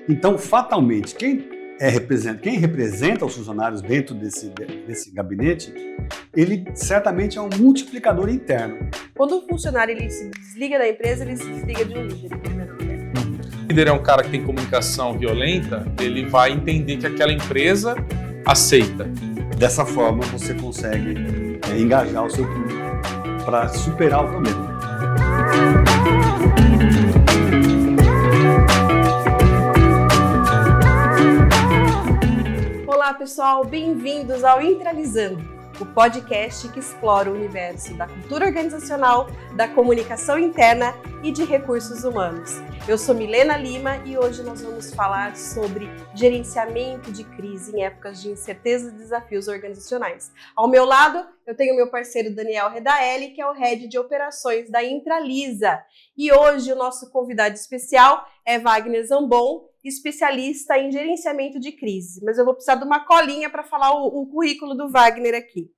Então, fatalmente, quem representa os funcionários dentro desse gabinete, ele certamente é um multiplicador interno. Quando um funcionário ele se desliga da empresa, ele se desliga de um líder, em primeiro lugar. O líder é um cara que tem comunicação violenta, ele vai entender que aquela empresa aceita. Dessa forma, você consegue engajar o seu público para superar o problema. Olá pessoal, bem-vindos ao Intralizando, o podcast que explora o universo da cultura organizacional, da comunicação interna e de recursos humanos. Eu sou Milena Lima e hoje nós vamos falar sobre gerenciamento de crise em épocas de incerteza e desafios organizacionais. Ao meu lado, eu tenho meu parceiro Daniel Redaelli, que é o Head de Operações da Intralisa. E hoje o nosso convidado especial é Wagner Zambon, especialista em gerenciamento de crise. Mas eu vou precisar de uma colinha para falar o currículo do Wagner aqui.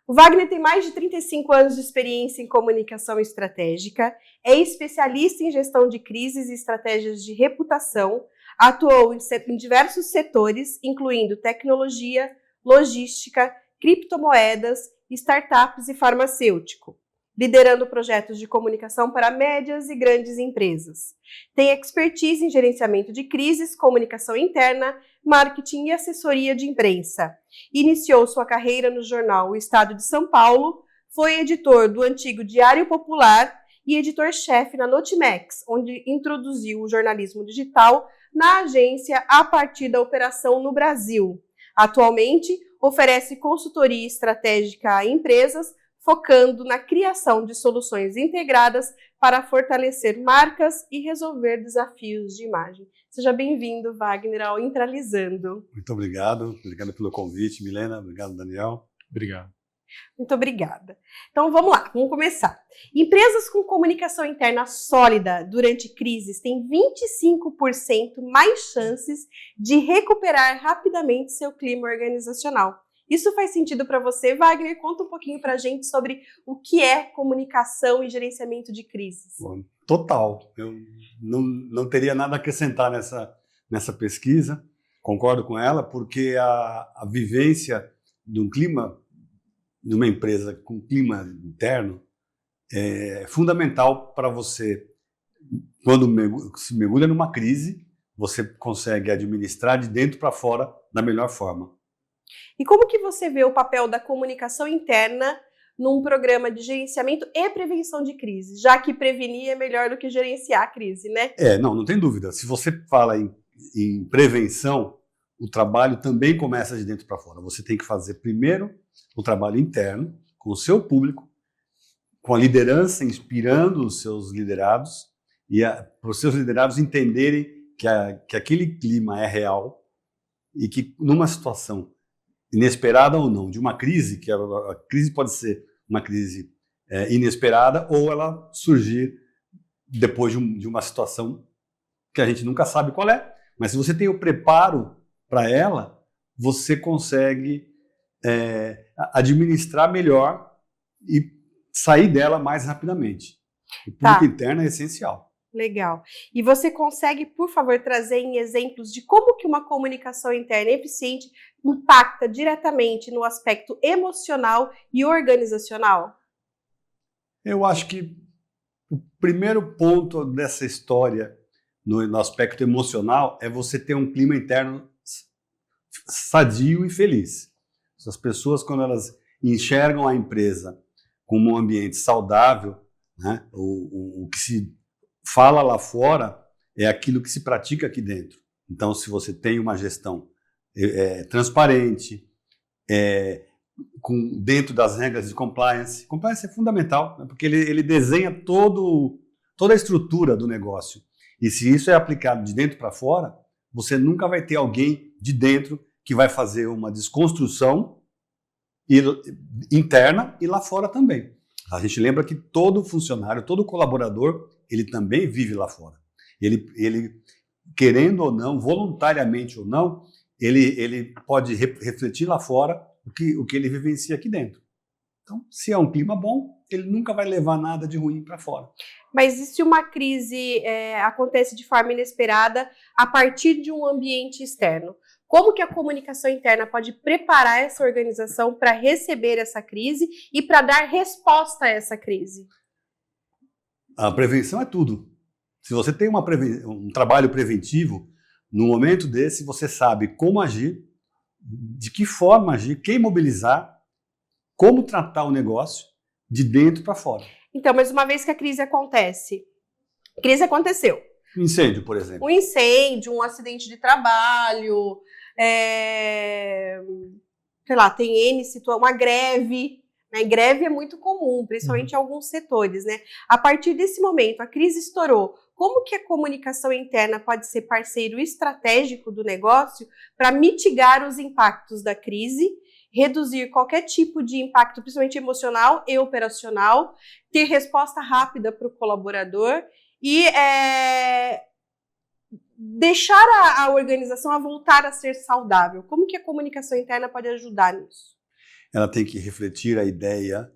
O Wagner tem mais de 35 anos de experiência em comunicação estratégica, é especialista em gestão de crises e estratégias de reputação, atuou em diversos setores, incluindo tecnologia, logística, criptomoedas, startups e farmacêutico, liderando projetos de comunicação para médias e grandes empresas. Tem expertise em gerenciamento de crises, comunicação interna, marketing e assessoria de imprensa. Iniciou sua carreira no jornal O Estado de São Paulo, foi editor do antigo Diário Popular e editor-chefe na Notimex, onde introduziu o jornalismo digital na agência a partir da operação no Brasil. Atualmente, oferece consultoria estratégica a empresas, focando na criação de soluções integradas para fortalecer marcas e resolver desafios de imagem. Seja bem-vindo, Wagner, ao Intralizando. Muito obrigado pelo convite, Milena, obrigado, Daniel. Obrigado. Muito obrigada. Então vamos lá, vamos começar. Empresas com comunicação interna sólida durante crises têm 25% mais chances de recuperar rapidamente seu clima organizacional. Isso faz sentido para você, Wagner? Conta um pouquinho para a gente sobre o que é comunicação e gerenciamento de crises. Bom, total. Eu não teria nada a acrescentar nessa pesquisa. Concordo com ela, porque a vivência de um clima, de uma empresa com clima interno, é fundamental para você. Quando se mergulha numa crise, você consegue administrar de dentro para fora da melhor forma. E como que você vê o papel da comunicação interna num programa de gerenciamento e prevenção de crise, já que prevenir é melhor do que gerenciar a crise, né? Não tem dúvida. Se você fala em prevenção, o trabalho também começa de dentro para fora. Você tem que fazer primeiro o trabalho interno, com o seu público, com a liderança, inspirando os seus liderados, e para os seus liderados entenderem que aquele clima é real e que numa situação inesperada ou não, de uma crise, que a crise pode ser uma crise inesperada ou ela surgir depois de uma situação que a gente nunca sabe qual é, mas se você tem o preparo para ela, você consegue administrar melhor e sair dela mais rapidamente. O público interno é essencial. Legal. E você consegue, por favor, trazer em exemplos de como que uma comunicação interna eficiente impacta diretamente no aspecto emocional e organizacional? Eu acho que o primeiro ponto dessa história no aspecto emocional é você ter um clima interno sadio e feliz. As pessoas, quando elas enxergam a empresa como um ambiente saudável, né, o que se fala lá fora é aquilo que se pratica aqui dentro. Então, se você tem uma gestão transparente, dentro das regras de compliance é fundamental, né, porque ele desenha toda a estrutura do negócio. E se isso é aplicado de dentro para fora, você nunca vai ter alguém de dentro que vai fazer uma desconstrução interna e lá fora também. A gente lembra que todo funcionário, todo colaborador, ele também vive lá fora. Ele querendo ou não, voluntariamente ou não, ele pode refletir lá fora o que ele vivencia aqui dentro. Então, se é um clima bom, ele nunca vai levar nada de ruim para fora. Mas e se uma crise acontece de forma inesperada a partir de um ambiente externo? Como que a comunicação interna pode preparar essa organização para receber essa crise e para dar resposta a essa crise? A prevenção é tudo. Se você tem um trabalho preventivo, no momento desse você sabe como agir, de que forma agir, quem mobilizar, como tratar o negócio de dentro para fora. Então, mas uma vez que a crise acontece, a crise aconteceu. Incêndio, por exemplo. Um incêndio, um acidente de trabalho, sei lá, tem N situações, uma greve, né? Greve é muito comum, principalmente em alguns setores, né? A partir desse momento, a crise estourou. Como que a comunicação interna pode ser parceiro estratégico do negócio para mitigar os impactos da crise, reduzir qualquer tipo de impacto, principalmente emocional e operacional, ter resposta rápida para o colaborador e deixar a organização a voltar a ser saudável? Como que a comunicação interna pode ajudar nisso? Ela tem que refletir a ideia,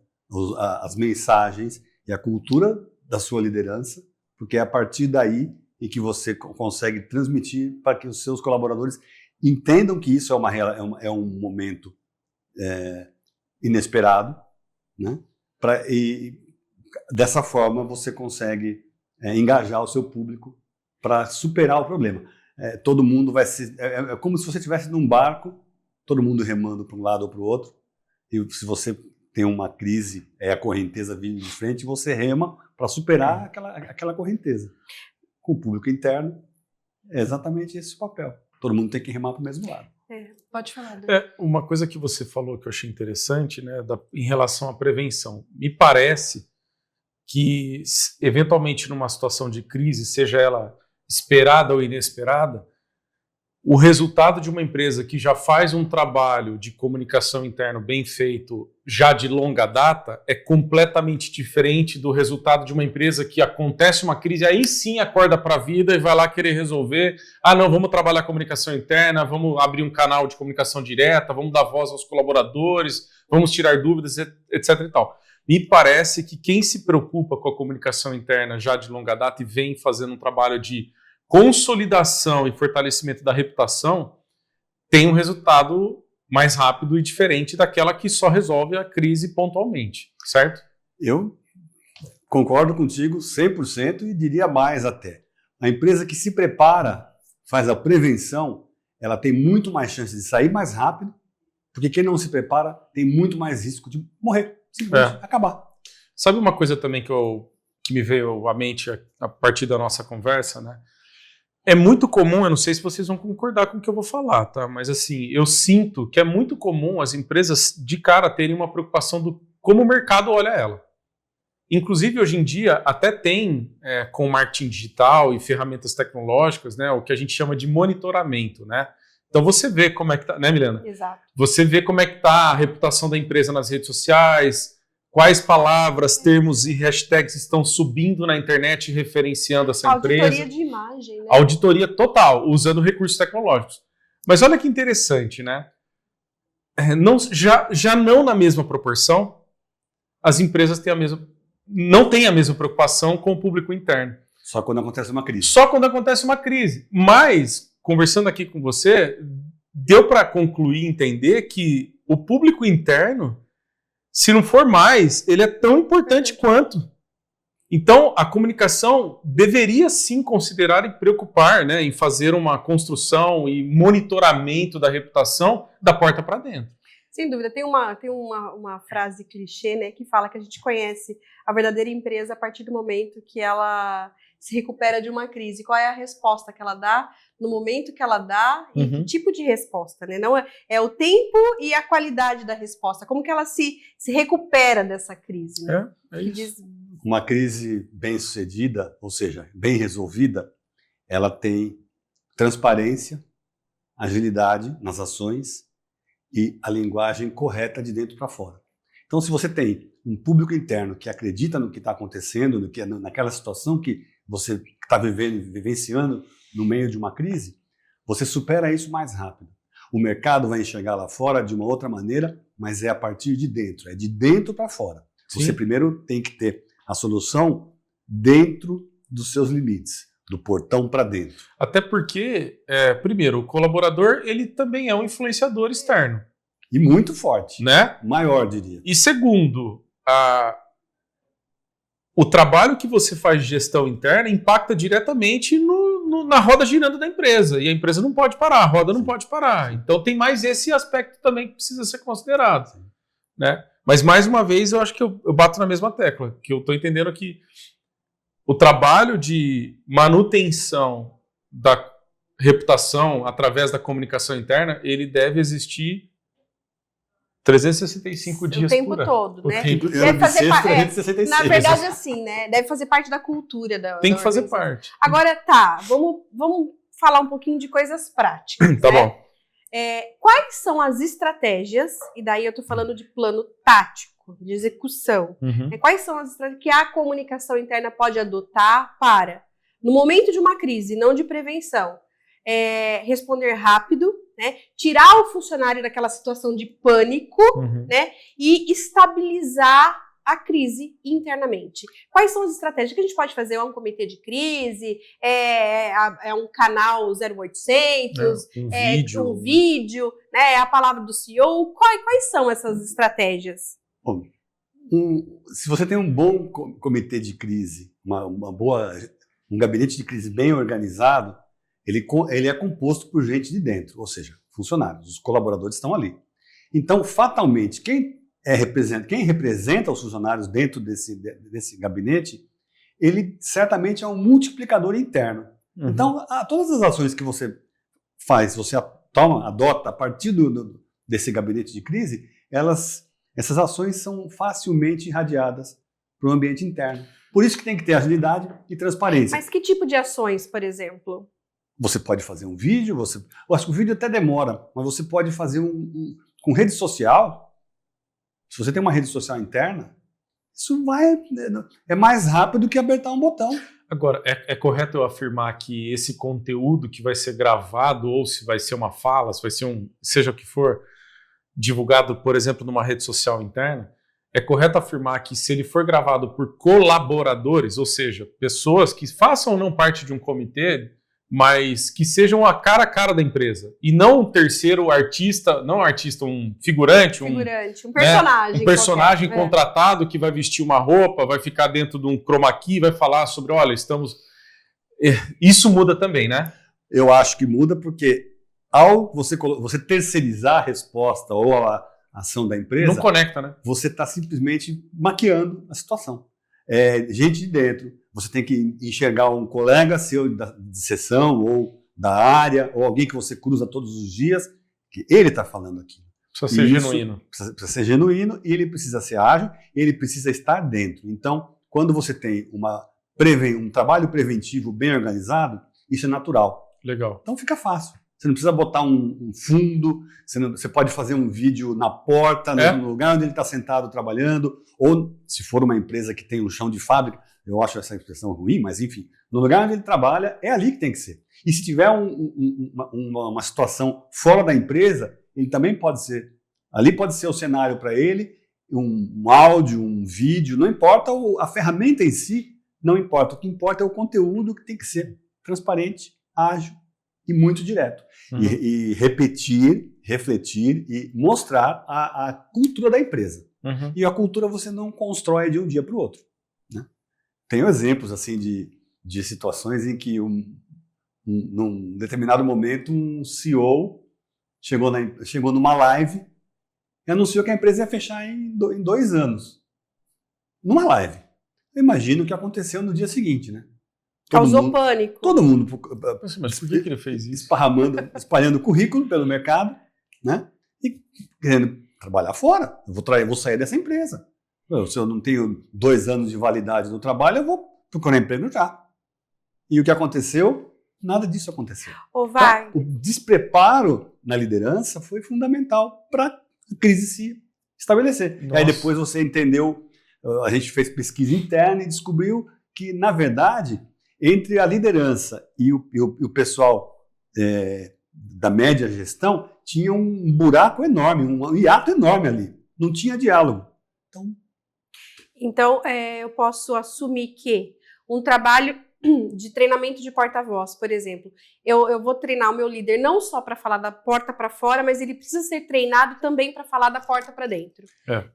as mensagens e a cultura da sua liderança, porque é a partir daí em que você consegue transmitir para que os seus colaboradores entendam que isso é um momento inesperado, né? E dessa forma você consegue engajar o seu público para superar o problema. Todo mundo vai se... É como se você estivesse num barco, todo mundo remando para um lado ou para o outro, e se você tem uma crise, a correnteza vindo de frente, você rema para superar aquela correnteza. Com o público interno, é exatamente esse o papel. Todo mundo tem que remar para o mesmo lado. Pode falar. Uma coisa que você falou que eu achei interessante, né, em relação à prevenção. Me parece que, eventualmente, numa situação de crise, seja ela esperada ou inesperada, o resultado de uma empresa que já faz um trabalho de comunicação interna bem feito já de longa data é completamente diferente do resultado de uma empresa que acontece uma crise, aí sim acorda para a vida e vai lá querer resolver. Não, vamos trabalhar a comunicação interna, vamos abrir um canal de comunicação direta, vamos dar voz aos colaboradores, vamos tirar dúvidas, etc. e tal. Me parece que quem se preocupa com a comunicação interna já de longa data e vem fazendo um trabalho de consolidação e fortalecimento da reputação tem um resultado mais rápido e diferente daquela que só resolve a crise pontualmente, certo? Eu concordo contigo 100% e diria mais até. A empresa que se prepara, faz a prevenção, ela tem muito mais chance de sair mais rápido, porque quem não se prepara tem muito mais risco de morrer, simplesmente acabar. Sabe uma coisa também que me veio à mente a partir da nossa conversa, né? É muito comum, eu não sei se vocês vão concordar com o que eu vou falar, tá? Mas assim, eu sinto que é muito comum as empresas de cara terem uma preocupação do como o mercado olha ela. Inclusive, hoje em dia, até tem, com marketing digital e ferramentas tecnológicas, né, o que a gente chama de monitoramento, né? Então você vê como é que tá, né, Milena? Exato. Você vê como é que tá a reputação da empresa nas redes sociais, quais palavras, termos e hashtags estão subindo na internet referenciando essa empresa. Auditoria de imagem, né? Auditoria total, usando recursos tecnológicos. Mas olha que interessante, né? Já não na mesma proporção, as empresas não têm a mesma preocupação com o público interno. Só quando acontece uma crise. Só quando acontece uma crise. Mas, conversando aqui com você, deu para concluir e entender que o público interno, se não for mais, ele é tão importante quanto. Então, a comunicação deveria sim considerar e preocupar, né, em fazer uma construção e monitoramento da reputação da porta para dentro. Sem dúvida. Tem uma frase clichê, né, que fala que a gente conhece a verdadeira empresa a partir do momento que ela se recupera de uma crise. Qual é a resposta que ela dá, no momento que ela dá, e que tipo de resposta, né? Não é o tempo e a qualidade da resposta. Como que ela se recupera dessa crise, né? É isso. Uma crise bem-sucedida, ou seja, bem resolvida, ela tem transparência, agilidade nas ações e a linguagem correta de dentro para fora. Então, se você tem um público interno que acredita no que está acontecendo, naquela situação que você está vivenciando no meio de uma crise, você supera isso mais rápido. O mercado vai enxergar lá fora de uma outra maneira, mas é a partir de dentro, é de dentro para fora. Sim. Você primeiro tem que ter a solução dentro dos seus limites, do portão para dentro. Até porque, primeiro, o colaborador ele também é um influenciador externo. E muito forte, Né? maior, diria. E segundo, o trabalho que você faz de gestão interna impacta diretamente na roda girando da empresa. E a empresa não pode parar, a roda não pode parar. Então tem mais esse aspecto também que precisa ser considerado. Né? Mas mais uma vez eu acho que eu bato na mesma tecla, que eu estou entendendo que o trabalho de manutenção da reputação através da comunicação interna, ele deve existir 365 dias o tempo por ano. todo, né? Deve fazer 366. Na verdade, assim, né? Deve fazer parte da cultura da Tem que fazer organização. parte. Agora, tá, vamos falar um pouquinho de coisas práticas. Tá né? bom. Quais são as estratégias, e daí eu tô falando de plano tático, de execução, Uhum. quais são as estratégias que a comunicação interna pode adotar para, no momento de uma crise, não de prevenção, responder rápido, né, tirar o funcionário daquela situação de pânico, Uhum. né, e estabilizar a crise internamente. Quais são as estratégias que a gente pode fazer? É um comitê de crise? É um canal 0800? Um vídeo? Né, é a palavra do CEO? Quais são essas estratégias? Bom, se você tem um bom comitê de crise, um gabinete de crise bem organizado, ele é composto por gente de dentro, ou seja, funcionários, os colaboradores estão ali. Então, fatalmente, quem representa os funcionários dentro desse gabinete, ele certamente é um multiplicador interno. Uhum. Então, todas as ações que você faz, você adota a partir desse gabinete de crise, essas ações são facilmente irradiadas para o ambiente interno. Por isso que tem que ter agilidade e transparência. Mas que tipo de ações, por exemplo? Você pode fazer um vídeo, eu acho que o vídeo até demora, mas você pode fazer com rede social. Se você tem uma rede social interna, isso é mais rápido que apertar um botão. Agora, é correto eu afirmar que esse conteúdo que vai ser gravado, ou se vai ser uma fala, se vai ser seja o que for, divulgado, por exemplo, numa rede social interna, é correto afirmar que se ele for gravado por colaboradores, ou seja, pessoas que façam ou não parte de um comitê, mas que sejam a cara da empresa, e não um terceiro artista, um figurante, um personagem. Um personagem contratado que vai vestir uma roupa, vai ficar dentro de um chroma key, vai falar sobre, olha, isso muda também, né? Eu acho que muda porque ao você terceirizar a resposta ou a ação da empresa, não conecta, né? Você está simplesmente maquiando a situação. Gente de dentro, você tem que enxergar um colega seu de sessão ou da área, ou alguém que você cruza todos os dias, que ele está falando aqui. Precisa ser genuíno. Precisa ser genuíno, e ele precisa ser ágil, e ele precisa estar dentro. Então, quando você tem um trabalho preventivo bem organizado, isso é natural. Legal. Então fica fácil. Você não precisa botar um fundo, você pode fazer um vídeo na porta, no lugar onde ele está sentado trabalhando, ou se for uma empresa que tem um chão de fábrica, eu acho essa expressão ruim, mas enfim, no lugar onde ele trabalha, é ali que tem que ser. E se tiver uma situação fora da empresa, ele também pode ser. Ali pode ser o cenário para ele, um áudio, um vídeo, não importa, a ferramenta em si, não importa. O que importa é o conteúdo, que tem que ser transparente, ágil e muito direto. Uhum. E repetir, refletir e mostrar a cultura da empresa. Uhum. E a cultura você não constrói de um dia para o outro. Né? Tenho exemplos assim, de situações em que num determinado momento um CEO chegou numa live e anunciou que a empresa ia fechar em 2 anos. Numa live. Eu imagino o que aconteceu no dia seguinte, né? Causou pânico. Todo mundo. Mas por que ele fez isso? Espalhando currículo pelo mercado, né? E querendo trabalhar fora. Eu vou sair dessa empresa. Se eu não tenho 2 anos de validade no trabalho, eu vou procurar emprego já. E o que aconteceu? Nada disso aconteceu. Vai. Então, o despreparo na liderança foi fundamental para a crise se estabelecer. Nossa. Aí depois você entendeu, a gente fez pesquisa interna e descobriu que, na verdade, entre a liderança e o pessoal da média gestão, tinha um buraco enorme, um hiato enorme ali. Não tinha diálogo. Então, Então, eu posso assumir que um trabalho de treinamento de porta-voz, por exemplo, eu vou treinar o meu líder não só para falar da porta para fora, mas ele precisa ser treinado também para falar da porta para dentro.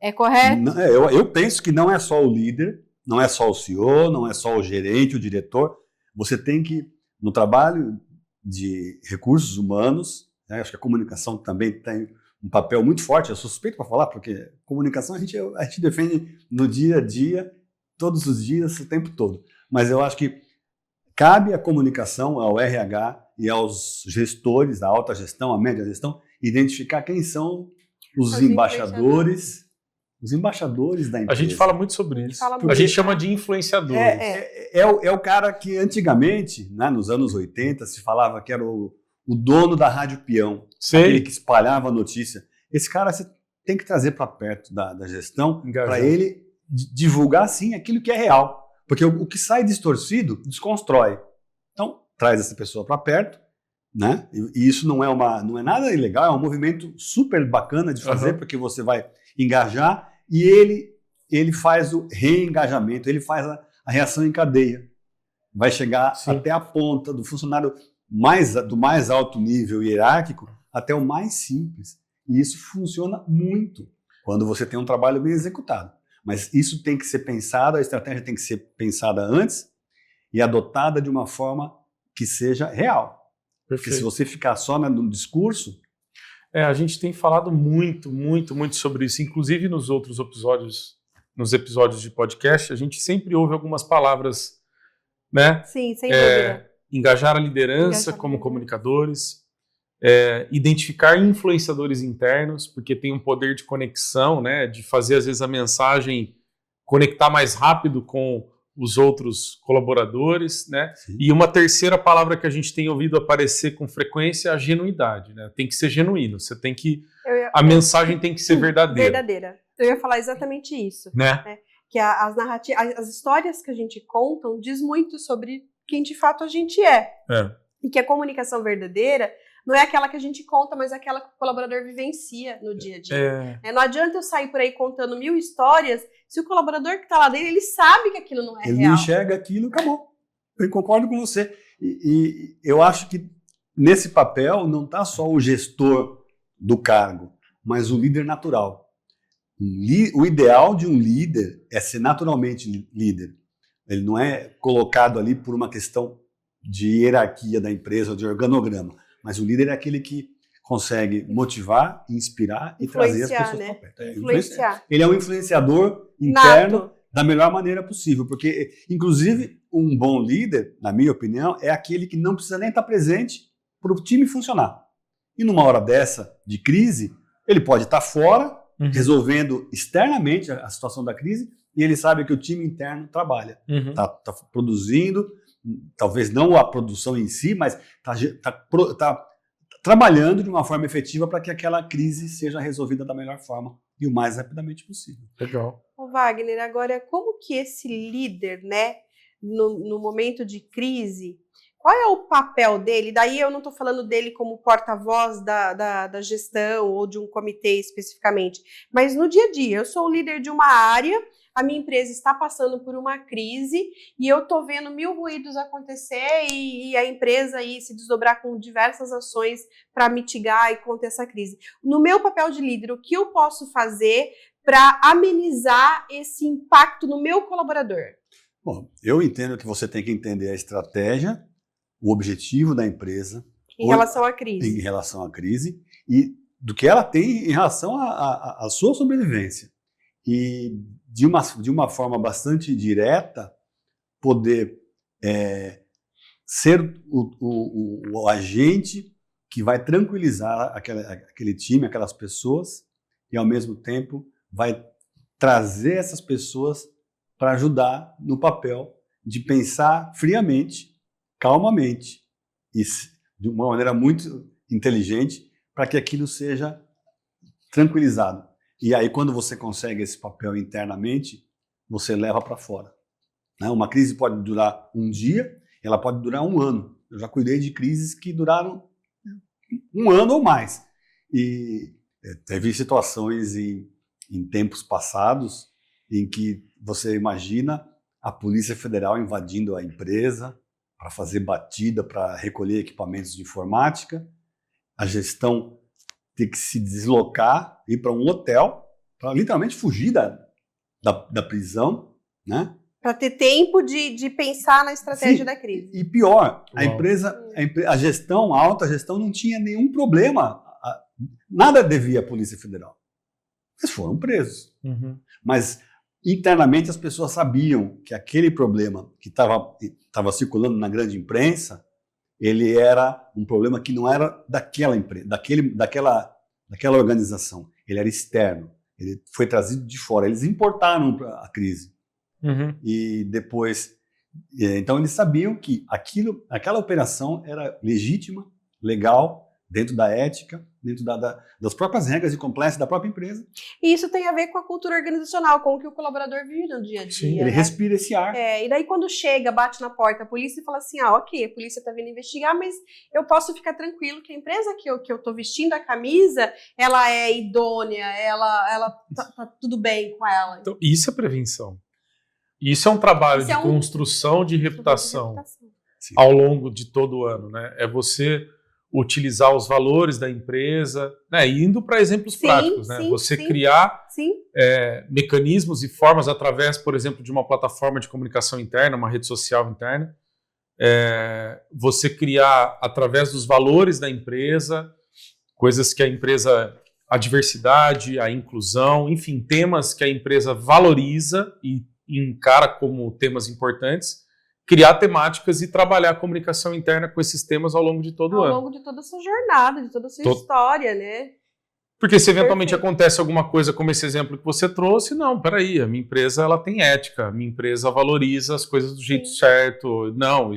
É correto? Não, eu penso que não é só o líder, não é só o CEO, não é só o gerente, o diretor. Você tem que, no trabalho de recursos humanos, né, acho que a comunicação também tem um papel muito forte. Eu sou suspeito para falar, porque comunicação a gente defende no dia a dia, todos os dias, o tempo todo. Mas eu acho que cabe à comunicação, ao RH e aos gestores da alta gestão, a média gestão, identificar quem são os embaixadores da empresa. A gente fala muito sobre isso. A gente chama de influenciadores. É o cara que antigamente, né, nos anos 80, se falava que era o dono da Rádio Peão, aquele que espalhava a notícia. Esse cara você tem que trazer para perto da gestão para ele divulgar, sim, aquilo que é real. Porque o que sai distorcido, desconstrói. Então, traz essa pessoa para perto, né? E isso não é nada ilegal, é um movimento super bacana de fazer, porque você vai engajar e ele faz o reengajamento, ele faz a reação em cadeia. Vai chegar até a ponta do funcionário do mais alto nível hierárquico até o mais simples. E isso funciona muito quando você tem um trabalho bem executado. Mas isso tem que ser pensado, a estratégia tem que ser pensada antes e adotada de uma forma que seja real. Perfeito. Porque se você ficar só no discurso... A gente tem falado muito, muito, muito sobre isso. Inclusive nos outros episódios, nos episódios de podcast, a gente sempre ouve algumas palavras, né? Sim, sem dúvida. Engajar a liderança como comunicadores, identificar influenciadores internos, porque tem um poder de conexão, né, de fazer às vezes a mensagem conectar mais rápido com os outros colaboradores, né? Sim. E uma terceira palavra que a gente tem ouvido aparecer com frequência é a genuidade, né? Tem que ser genuíno, você tem que... A mensagem tem que ser verdadeira. Verdadeira. Eu ia falar exatamente isso. Né? Que as narrativas, as histórias que a gente conta diz muito sobre quem de fato a gente é. E que a comunicação verdadeira não é aquela que a gente conta, mas é aquela que o colaborador vivencia no dia a dia. Não adianta eu sair por aí contando 1000 histórias se o colaborador que está lá dentro, ele sabe que aquilo não é real. Ele enxerga aquilo e acabou. Eu concordo com você. E eu acho que nesse papel não está só o gestor do cargo, mas o líder natural. O ideal de um líder é ser naturalmente líder. Ele não é colocado ali por uma questão de hierarquia da empresa ou de organograma. Mas o líder é aquele que consegue motivar, inspirar e trazer as pessoas para perto. Influenciar. Ele é um influenciador interno da melhor maneira possível. Porque, inclusive, um bom líder, na minha opinião, é aquele que não precisa nem estar presente para o time funcionar. E numa hora dessa de crise, ele pode estar fora, resolvendo externamente a situação da crise, e ele sabe que o time interno trabalha. Está produzindo... Talvez não a produção em si, mas está trabalhando de uma forma efetiva para que aquela crise seja resolvida da melhor forma e o mais rapidamente possível. Legal. Wagner, agora como que esse líder, né, no momento de crise, qual é o papel dele? Daí eu não estou falando dele como porta-voz da gestão ou de um comitê especificamente, mas no dia a dia, eu sou o líder de uma área, a minha empresa está passando por uma crise e eu estou vendo 1000 ruídos acontecer e a empresa aí se desdobrar com diversas ações para mitigar e conter essa crise. No meu papel de líder, o que eu posso fazer para amenizar esse impacto no meu colaborador? Bom, eu entendo que você tem que entender a estratégia, o objetivo da empresa em relação à crise. Em relação à crise e do que ela tem em relação à sua sobrevivência. E de uma forma bastante direta, poder ser o agente que vai tranquilizar aquele time, aquelas pessoas, e ao mesmo tempo vai trazer essas pessoas para ajudar no papel de pensar friamente, calmamente, e de uma maneira muito inteligente, para que aquilo seja tranquilizado. E aí, quando você consegue esse papel internamente, você leva para fora. Uma crise pode durar um dia, ela pode durar um ano. Eu já cuidei de crises que duraram um ano ou mais. E teve situações em tempos passados em que você imagina a Polícia Federal invadindo a empresa para fazer batida, para recolher equipamentos de informática, a gestão ter que se deslocar, ir para um hotel, para literalmente fugir da prisão, né? Para ter tempo de pensar na estratégia da crise. E pior, a gestão, a alta gestão não tinha nenhum problema, nada devia à Polícia Federal. Eles foram presos. Mas internamente as pessoas sabiam que aquele problema que estava circulando na grande imprensa, ele era um problema que não era daquela empresa, daquela organização. Ele era externo. Ele foi trazido de fora. Eles importaram a crise. E depois... Então eles sabiam que aquela operação era legítima, legal, dentro da ética, dentro das próprias regras de compliance da própria empresa. E isso tem a ver com a cultura organizacional, com o que o colaborador vive no dia a dia. Sim, ele respira esse ar. E daí quando chega, bate na porta a polícia e fala assim, ok, a polícia está vindo investigar, mas eu posso ficar tranquilo que a empresa que eu estou vestindo a camisa, ela é idônea, ela tá tudo bem com ela. Então, isso é prevenção. Isso é um trabalho de construção de reputação ao longo de todo o ano, né? É você utilizar os valores da empresa, né? Indo para exemplos práticos, né? Você criar mecanismos e formas através, por exemplo, de uma plataforma de comunicação interna, uma rede social interna, você criar através dos valores da empresa, coisas que a empresa, a diversidade, a inclusão, enfim, temas que a empresa valoriza e encara como temas importantes, criar temáticas e trabalhar a comunicação interna com esses temas ao longo de todo o ano. Ao longo de toda a sua jornada, de toda a sua história, né? Porque se eventualmente acontece alguma coisa como esse exemplo que você trouxe, não, peraí, a minha empresa ela tem ética, a minha empresa valoriza as coisas do jeito certo. Não,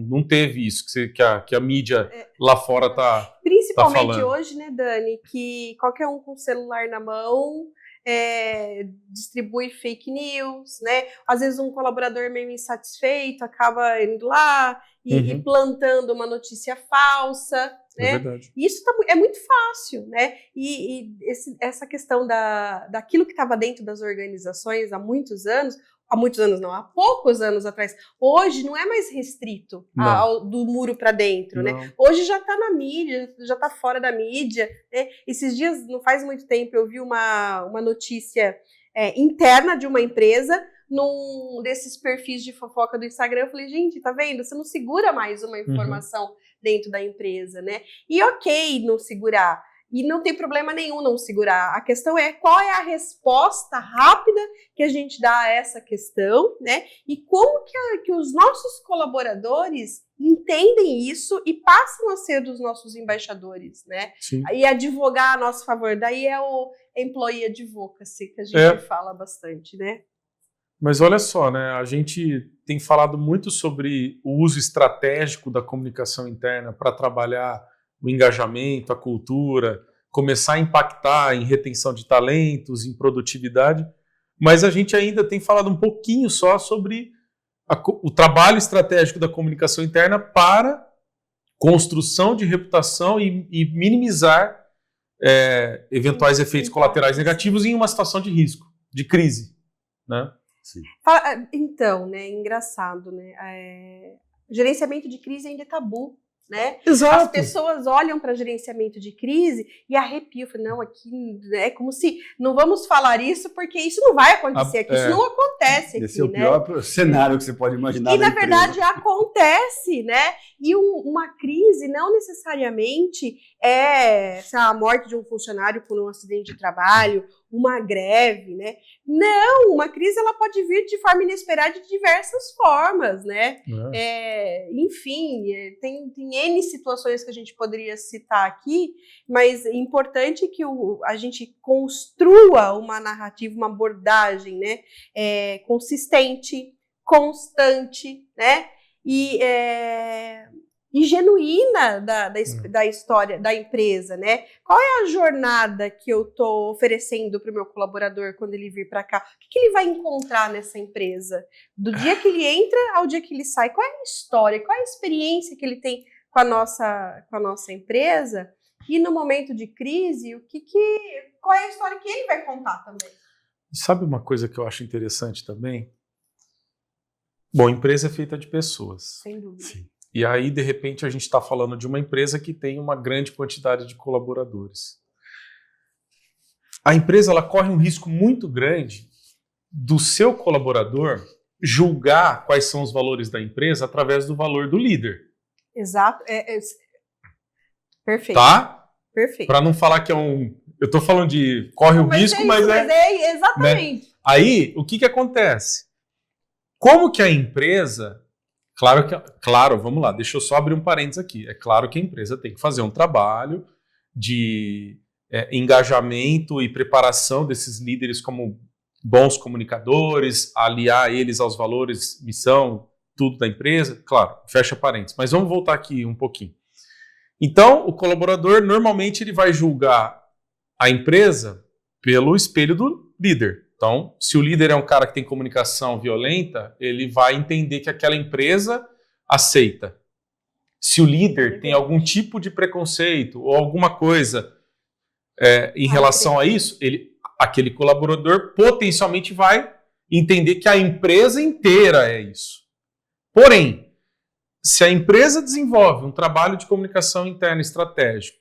não teve isso que a mídia lá fora está falando. Principalmente hoje, né, Dani, que qualquer um com o celular na mão distribui fake news, né? Às vezes um colaborador meio insatisfeito acaba indo lá e plantando uma notícia falsa, né? É verdade. Isso é muito fácil, né? E essa questão daquilo que estava dentro das organizações há muitos anos não, há poucos anos atrás. Hoje não é mais restrito do muro para dentro, né? Hoje já está na mídia, já está fora da mídia, né? Esses dias, não faz muito tempo, eu vi uma notícia interna de uma empresa num desses perfis de fofoca do Instagram. Eu falei, gente, tá vendo? Você não segura mais uma informação dentro da empresa, né? E ok não segurar. E não tem problema nenhum não segurar. A questão é qual é a resposta rápida que a gente dá a essa questão, né? E como que os nossos colaboradores entendem isso e passam a ser dos nossos embaixadores, né? Sim. E advogar a nosso favor. Daí é o employee advocacy que a gente fala bastante, né? Mas olha só, né? A gente tem falado muito sobre o uso estratégico da comunicação interna para trabalhar o engajamento, a cultura, começar a impactar em retenção de talentos, em produtividade, mas a gente ainda tem falado um pouquinho só sobre o trabalho estratégico da comunicação interna para construção de reputação e minimizar eventuais efeitos colaterais negativos em uma situação de risco, de crise, né? Sim. Então, né, engraçado, né? Gerenciamento de crise ainda é tabu. Né? Exato. As pessoas olham para gerenciamento de crise e arrepiam, não, aqui é como se não vamos falar isso porque isso não vai acontecer aqui, isso não acontece aqui. Esse é o pior cenário que você pode imaginar. E na verdade acontece, né? E uma crise não necessariamente é a morte de um funcionário por um acidente de trabalho, uma greve, né? Não, uma crise ela pode vir de forma inesperada de diversas formas, né? Enfim, tem N situações que a gente poderia citar aqui, mas é importante que a gente construa uma narrativa, uma abordagem, né? Consistente, constante, né? E genuína da história da empresa, né? Qual é a jornada que eu estou oferecendo para o meu colaborador quando ele vir para cá? O que ele vai encontrar nessa empresa? Do dia que ele entra ao dia que ele sai, qual é a história, qual é a experiência que ele tem com a nossa empresa? E no momento de crise, qual é a história que ele vai contar também? E sabe uma coisa que eu acho interessante também? Bom, empresa é feita de pessoas. Sem dúvida. Sim. E aí, de repente, a gente está falando de uma empresa que tem uma grande quantidade de colaboradores. A empresa ela corre um risco muito grande do seu colaborador julgar quais são os valores da empresa através do valor do líder. Exato. Perfeito. Tá? Perfeito. Para não falar que é um... Eu estou falando de corre o risco, mas é... Exatamente. Né? Aí, o que acontece? Como que a empresa... Claro, vamos lá, deixa eu só abrir um parênteses aqui. É claro que a empresa tem que fazer um trabalho de engajamento e preparação desses líderes como bons comunicadores, aliar eles aos valores, missão, tudo da empresa. Claro, fecha parênteses. Mas vamos voltar aqui um pouquinho. Então, o colaborador, normalmente, ele vai julgar a empresa pelo espelho do líder. Então, se o líder é um cara que tem comunicação violenta, ele vai entender que aquela empresa aceita. Se o líder tem algum tipo de preconceito ou alguma coisa em relação a isso, aquele colaborador potencialmente vai entender que a empresa inteira é isso. Porém, se a empresa desenvolve um trabalho de comunicação interna estratégico,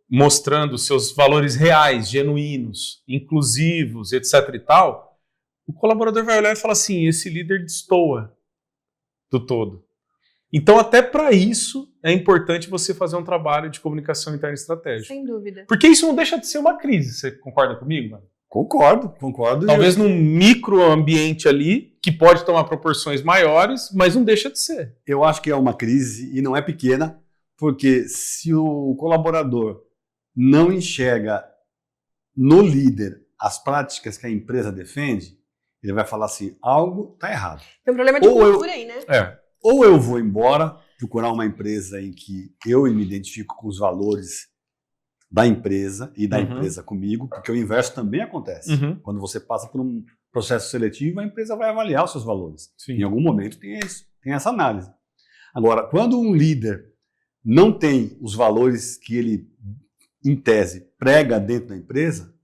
mostrando seus valores reais, genuínos, inclusivos, etc. e tal, o colaborador vai olhar e falar assim, esse líder destoa do todo. Então, até para isso, é importante você fazer um trabalho de comunicação interna estratégica. Sem dúvida. Porque isso não deixa de ser uma crise. Você concorda comigo, mano? Concordo. Talvez num microambiente ali, que pode tomar proporções maiores, mas não deixa de ser. Eu acho que é uma crise e não é pequena, porque se o colaborador não enxerga no líder as práticas que a empresa defende, ele vai falar assim, algo está errado. Tem um problema de cultura aí, né? Ou eu vou embora, procurar uma empresa em que eu me identifico com os valores da empresa e da empresa comigo, porque o inverso também acontece. Quando você passa por um processo seletivo, a empresa vai avaliar os seus valores. Sim. Em algum momento tem essa análise. Agora, quando um líder não tem os valores que ele, em tese, prega dentro da empresa,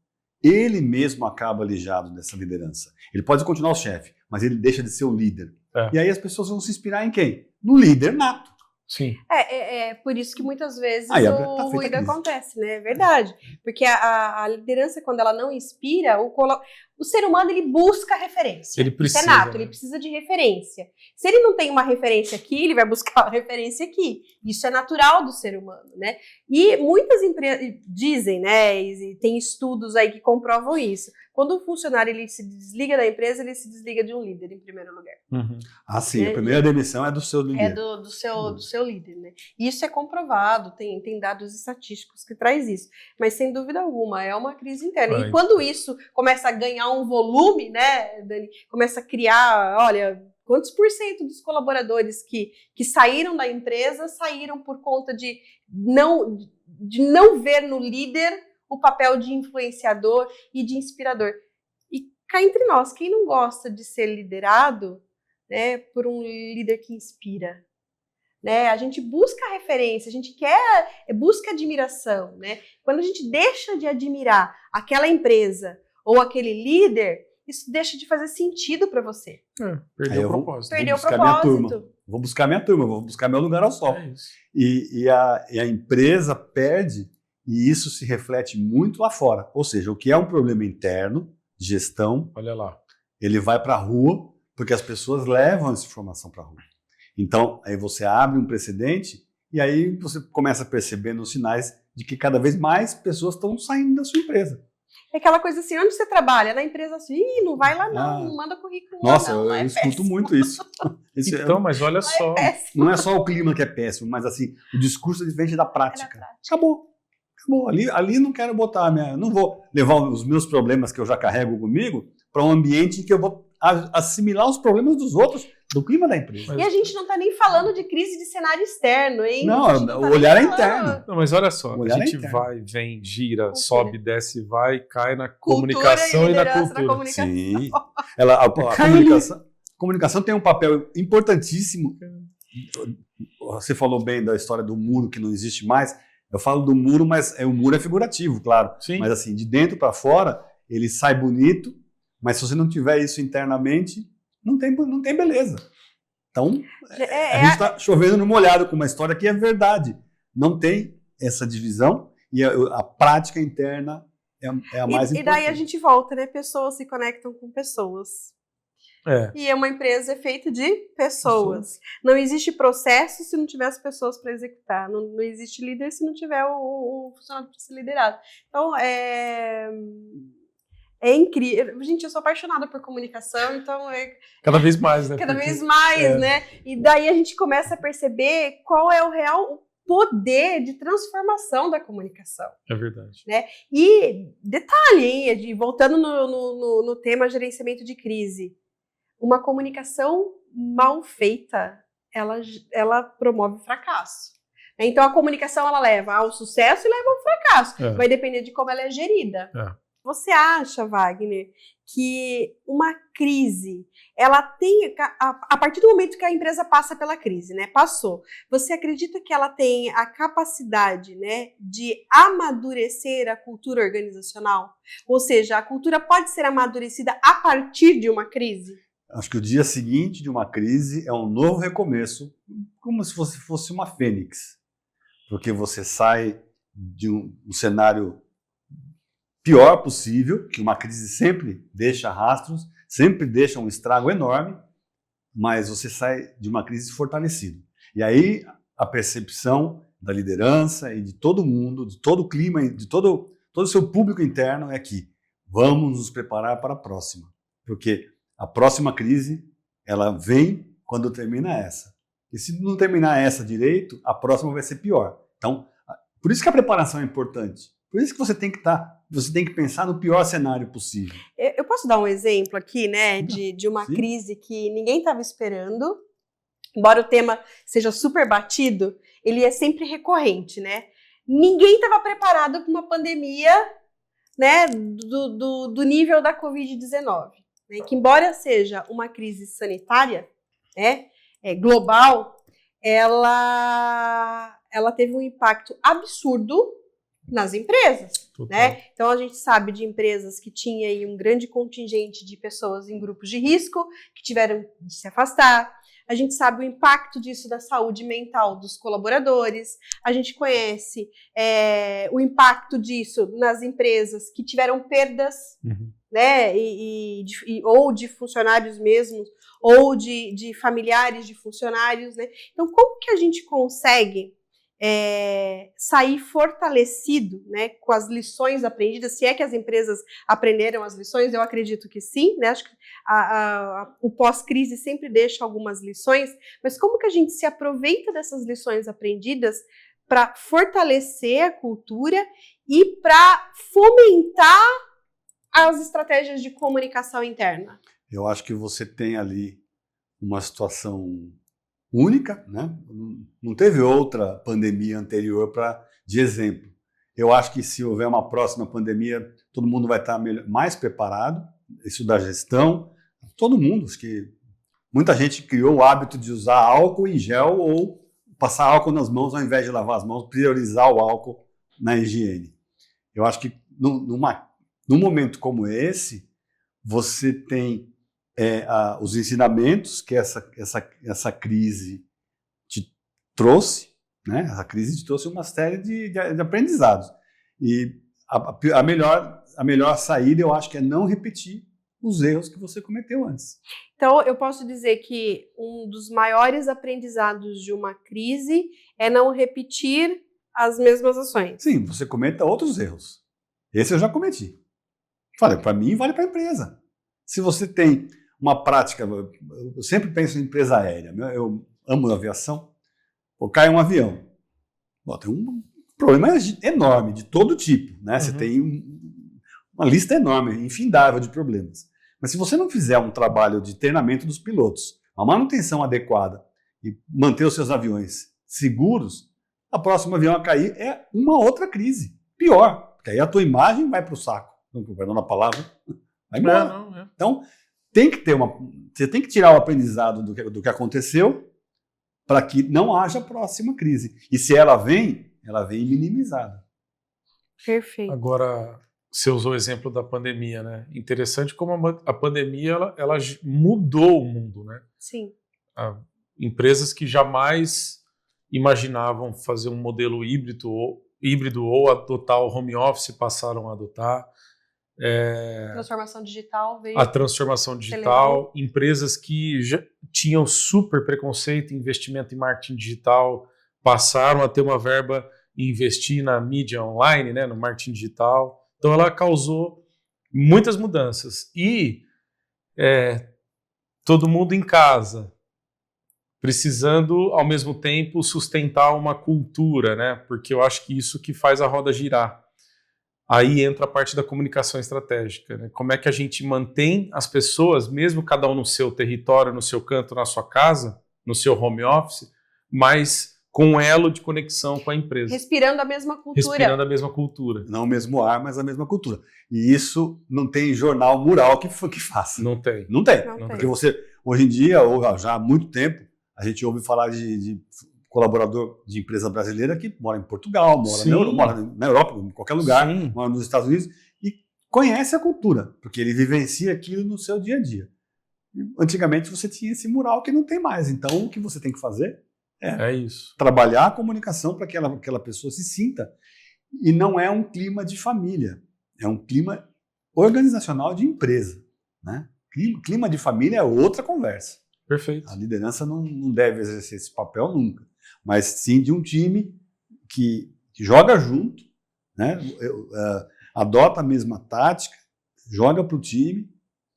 ele mesmo acaba alijado dessa liderança. Ele pode continuar o chefe, mas ele deixa de ser o líder. E aí as pessoas vão se inspirar em quem? No líder nato. Sim. É por isso que muitas vezes o ruído acontece, né? É verdade. Porque a liderança, quando ela não inspira, o ser humano ele busca referência. Ele precisa, isso é nato, ele precisa de referência. Se ele não tem uma referência aqui, ele vai buscar uma referência aqui. Isso é natural do ser humano, né? E muitas empresas dizem, né? E tem estudos aí que comprovam isso. Quando o funcionário ele se desliga da empresa, ele se desliga de um líder, em primeiro lugar. Ah, sim. A primeira demissão é do seu líder. É do seu líder, né? Isso é comprovado, tem dados estatísticos que traz isso. Mas, sem dúvida alguma, é uma crise interna. E quando isso começa a ganhar um volume, né, Dani? Começa a criar, olha, quantos por cento dos colaboradores que saíram da empresa saíram por conta de não ver no líder o papel de influenciador e de inspirador. E cá entre nós, quem não gosta de ser liderado, né, por um líder que inspira? Né? A gente busca referência, a gente busca admiração. Né? Quando a gente deixa de admirar aquela empresa ou aquele líder, isso deixa de fazer sentido para você. Perdeu o propósito. Perdeu o propósito. Vou buscar minha turma, vou buscar meu lugar ao sol. E a empresa perde. E isso se reflete muito lá fora. Ou seja, o que é um problema interno, de gestão, olha lá, ele vai para a rua, porque as pessoas levam essa informação para a rua. Então, aí você abre um precedente e aí você começa a perceber nos sinais de que cada vez mais pessoas estão saindo da sua empresa. É aquela coisa assim, onde você trabalha? Na empresa assim, não vai lá não manda currículo lá. Nossa, eu escuto muito isso. Então, mas olha só. Não é só o clima que é péssimo, mas assim, o discurso é diferente da prática. Acabou. Ali não quero botar não vou levar os meus problemas que eu já carrego comigo para um ambiente em que eu vou assimilar os problemas dos outros, do clima da empresa. E a gente não está nem falando de crise de cenário externo, hein? Não, o olhar é interno. Não, mas olha só, a gente vai, vem, gira, sobe, desce, vai, cai na comunicação e na cultura. Sim. A comunicação tem um papel importantíssimo. Você falou bem da história do muro que não existe mais. Eu falo do muro, mas o muro é figurativo, claro. Sim. Mas assim, de dentro para fora, ele sai bonito Mas se você não tiver isso internamente, não tem beleza. Então, a gente está chovendo no molhado com uma história que é verdade. Não tem essa divisão e a prática interna é a mais importante. E daí a gente volta, né? Pessoas se conectam com pessoas. E uma empresa é feita de pessoas. Não existe processo se não tiver as pessoas para executar. Não existe líder se não tiver o funcionário para ser liderado. Então, é incrível. Gente, eu sou apaixonada por comunicação, então... Cada vez mais, né? Cada vez mais, né? E daí a gente começa a perceber qual é o real poder de transformação da comunicação. É verdade. Né? E detalhe, hein? Voltando no tema gerenciamento de crise. Uma comunicação mal feita, ela promove fracasso. Então, a comunicação, ela leva ao sucesso e leva ao fracasso. Vai depender de como ela é gerida. Você acha, Wagner, que uma crise, ela tem, a partir do momento que a empresa passa pela crise, né, passou, você acredita que ela tem a capacidade, né, de amadurecer a cultura organizacional? Ou seja, a cultura pode ser amadurecida a partir de uma crise? Acho que o dia seguinte de uma crise é um novo recomeço, como se fosse uma fênix. Porque você sai de um cenário pior possível, que uma crise sempre deixa rastros, sempre deixa um estrago enorme, mas você sai de uma crise fortalecido. E aí a percepção da liderança e de todo mundo, de todo o clima, de todo o seu público interno é que vamos nos preparar para a próxima. Porque a próxima crise, ela vem quando termina essa. E se não terminar essa direito, a próxima vai ser pior. Então, por isso que a preparação é importante. Por isso que você tem que pensar no pior cenário possível. Eu posso dar um exemplo aqui, né, de uma crise que ninguém estava esperando, embora o tema seja super batido, ele é sempre recorrente, né? Ninguém estava preparado para uma pandemia, né, do nível da Covid-19. Né, que embora seja uma crise sanitária, né, global, ela teve um impacto absurdo nas empresas, né? Então a gente sabe de empresas que tinham aí um grande contingente de pessoas em grupos de risco, que tiveram de se afastar. A gente sabe o impacto disso da saúde mental dos colaboradores. A gente conhece o impacto disso nas empresas que tiveram perdas, né? Ou de funcionários mesmos, ou de familiares de funcionários, né? Então, como que a gente consegue sair fortalecido, né, com as lições aprendidas? Se é que as empresas aprenderam as lições, eu acredito que sim, né? Acho que o pós-crise sempre deixa algumas lições, mas como que a gente se aproveita dessas lições aprendidas para fortalecer a cultura e para fomentar as estratégias de comunicação interna? Eu acho que você tem ali uma situação única, né? Não teve outra pandemia anterior de exemplo. Eu acho que se houver uma próxima pandemia, todo mundo vai estar mais preparado, isso da gestão, todo mundo, acho que muita gente criou o hábito de usar álcool em gel ou passar álcool nas mãos ao invés de lavar as mãos, priorizar o álcool na higiene. Eu acho que num momento como esse, você tem os ensinamentos que essa crise te trouxe, né? Essa crise te trouxe uma série de aprendizados. E a melhor saída, eu acho que é não repetir os erros que você cometeu antes. Então, eu posso dizer que um dos maiores aprendizados de uma crise é não repetir as mesmas ações. Sim, você cometa outros erros. Esse eu já cometi. Vale para mim, vale para a empresa. Se você tem uma prática, eu sempre penso em empresa aérea, eu amo aviação, cai um avião. Tem um problema enorme, de todo tipo, né? Você tem uma lista enorme, infindável de problemas. Mas se você não fizer um trabalho de treinamento dos pilotos, uma manutenção adequada e manter os seus aviões seguros, a próxima avião a cair é uma outra crise, pior, porque aí a tua imagem vai para o saco, perdão a palavra, vai embora. Então, você tem que tirar o aprendizado do que aconteceu para que não haja próxima crise. E se ela vem minimizada. Perfeito. Agora, Você usou o exemplo da pandemia, né? Interessante como a pandemia ela mudou o mundo, né? Sim. Empresas que jamais imaginavam fazer um modelo híbrido ou adotar o home office passaram a adotar. Transformação digital veio. A transformação digital, empresas que já tinham super preconceito em investimento em marketing digital passaram a ter uma verba e investir na mídia online, né, no marketing digital. Então ela causou muitas mudanças. E todo mundo em casa, precisando, ao mesmo tempo, sustentar uma cultura, né? Porque eu acho que isso que faz a roda girar. Aí entra a parte da comunicação estratégica, né? Como é que a gente mantém as pessoas, mesmo cada um no seu território, no seu canto, na sua casa, no seu home office, mas com um elo de conexão com a empresa. Respirando a mesma cultura. Respirando a mesma cultura. Não o mesmo ar, mas a mesma cultura. E isso não tem jornal mural que faça. Não tem. Não tem. Não tem. Porque você, hoje em dia, ou já há muito tempo, a gente ouve falar de colaborador de empresa brasileira que mora em Portugal, mora na Europa, em qualquer lugar, Sim. mora nos Estados Unidos e conhece a cultura, porque ele vivencia aquilo no seu dia a dia. Antigamente você tinha esse mural que não tem mais, então o que você tem que fazer é isso. Trabalhar a comunicação para que aquela pessoa se sinta. E não é um clima de família, é um clima organizacional de empresa, né? Clima de família é outra conversa. Perfeito. A liderança não deve exercer esse papel nunca, mas sim de um time que joga junto, né? Adota a mesma tática, joga para o time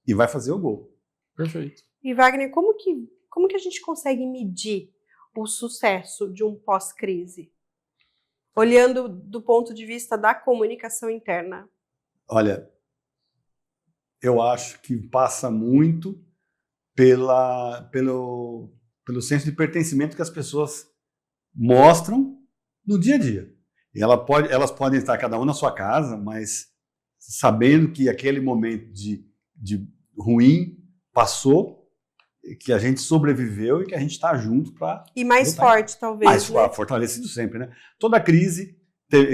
e vai fazer o gol. Perfeito. E Wagner, como que a gente consegue medir o sucesso de um pós-crise? Olhando do ponto de vista da comunicação interna. Olha, eu acho que passa muito pelo senso de pertencimento que as pessoas mostram no dia a dia. E elas podem estar cada um na sua casa, mas sabendo que aquele momento de ruim passou, que a gente sobreviveu e que a gente está junto para... E mais forte, talvez. Mais fortalecido sempre, né? Toda crise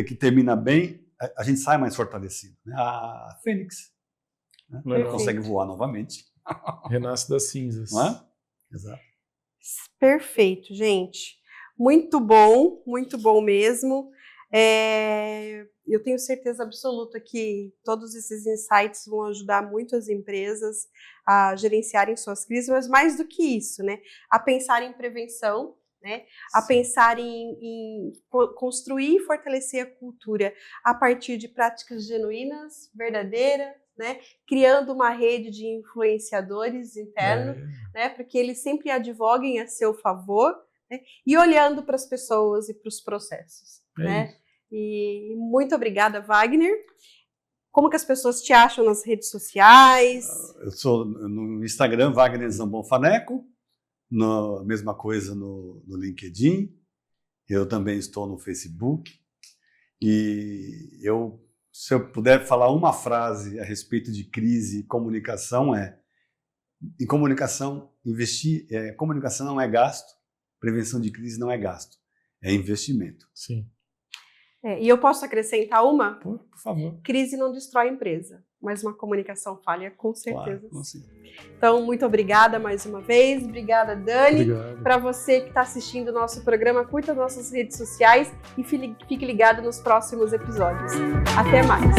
que termina bem, a gente sai mais fortalecido. Né? A Fênix, né? Consegue voar novamente. Renasce das cinzas. Não é? Exato. Perfeito, gente. Muito bom mesmo. Eu tenho certeza absoluta que todos esses insights vão ajudar muito as empresas a gerenciarem suas crises, mas mais do que isso, né? A pensar em prevenção, né? A pensar em construir e fortalecer a cultura a partir de práticas genuínas, verdadeiras, né? Criando uma rede de influenciadores internos, né? Para que eles sempre advoguem a seu favor, né? E olhando para as pessoas e para os processos, né? E muito obrigada, Wagner. Como que as pessoas te acham nas redes sociais? Eu sou no Instagram, Wagner Zambon Faneco, mesma coisa no LinkedIn, eu também estou no Facebook, e se eu puder falar uma frase a respeito de crise e comunicação em comunicação, comunicação não é gasto, prevenção de crise não é gasto, é investimento. Sim. E eu posso acrescentar uma? Por favor. Crise não destrói a empresa, mas uma comunicação falha, com certeza. Claro, sim. Então, muito obrigada mais uma vez. Obrigada, Dani. Obrigado. Para você que está assistindo o nosso programa, curta nossas redes sociais e fique ligado nos próximos episódios. Até mais.